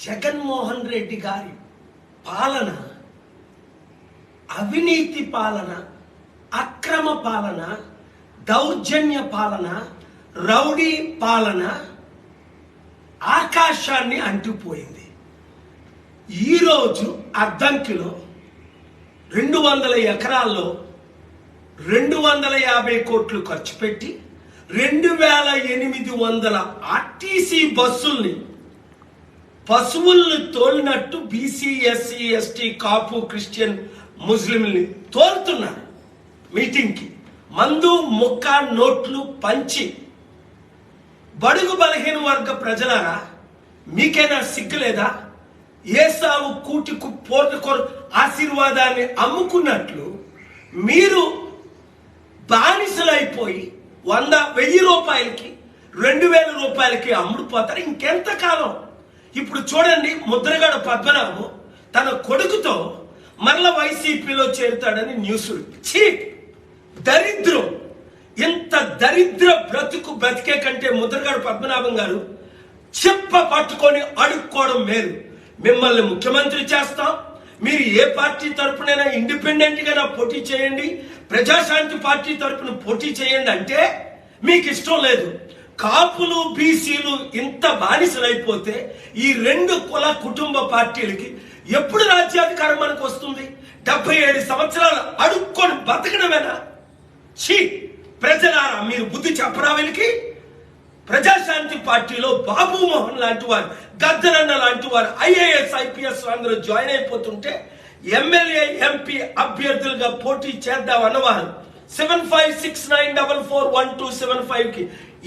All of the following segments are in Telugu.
జగన్మోహన్ రెడ్డి గారి పాలన అవినీతి పాలన, అక్రమ పాలన, దౌర్జన్య పాలన, రౌడీ పాలన ఆకాశాన్ని అంటుపోయింది. ఈరోజు అద్దంకిలో 200 ఎకరాల్లో 250 కోట్లు ఖర్చు పెట్టి 2800 ఆర్టీసీ బస్సుల్ని పశువుల్ని తోలినట్టు బీసీ, ఎస్సీ, ఎస్టీ, కాపు, క్రిస్టియన్, ముస్లింని తోలుతున్నారు. మీటింగ్కి మందు ముక్క నోట్లు పంచి బడుగు బలహీన వర్గ ప్రజలారా, మీకైనా సిగ్గులేదా? ఏసావు కూటికు పోర్టుకొర ఆశీర్వాదాన్ని అమ్ముకున్నట్లు మీరు బానిసలైపోయి 100,000 రూపాయలకి 2,000 రూపాయలకి అమ్ముడుపోతారు. ఇంకెంతకాలం? ఇప్పుడు చూడండి, ముద్రగడ పద్మనాభం తన కొడుకుతో మరల వైసీపీలో చేరుతాడని న్యూస్లు. చీప్, దరిద్రం. ఇంత దరిద్ర బ్రతుకు బ్రతికే కంటే ముద్రగడ పద్మనాభం గారు చెప్ప పట్టుకొని అడుక్కోవడం మేలు. మిమ్మల్ని ముఖ్యమంత్రి చేస్తాం, మీరు ఏ పార్టీ తరపునైనా ఇండిపెండెంట్ గా పోటీ చేయండి, ప్రజాశాంతి పార్టీ తరపున పోటీ చేయండి అంటే మీకు ఇష్టం లేదు. కాపులు, బీసీలు ఇంత బానిసలైపోతే ఈ 2 కుల కుటుంబ పార్టీలకి ఎప్పుడు రాజ్యాధికారం మనకు వస్తుంది? 77 సంవత్సరాలు అడుక్కొని బతకడమేనా? ఛీ, ప్రజలారా, మీరు బుద్ధి చెప్పరా వీళ్ళకి? ప్రజాశాంతి పార్టీలో బాబు మోహన్ లాంటి వారు, గద్దరన్న లాంటి వారు IAS, IPS అందరూ జాయిన్ అయిపోతుంటే ఎమ్మెల్యే, ఎంపీ అభ్యర్థులుగా పోటీ చేద్దాం అన్నవారు 7569441275 కి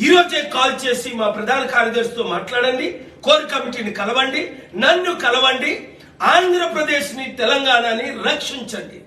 ఈరోజే కాల్ చేసి మా ప్రధాన కార్యదర్శితో మాట్లాడండి. కోర్ కమిటీని కలవండి, నన్ను కలవండి. ఆంధ్రప్రదేశ్ ని, తెలంగాణని రక్షించండి.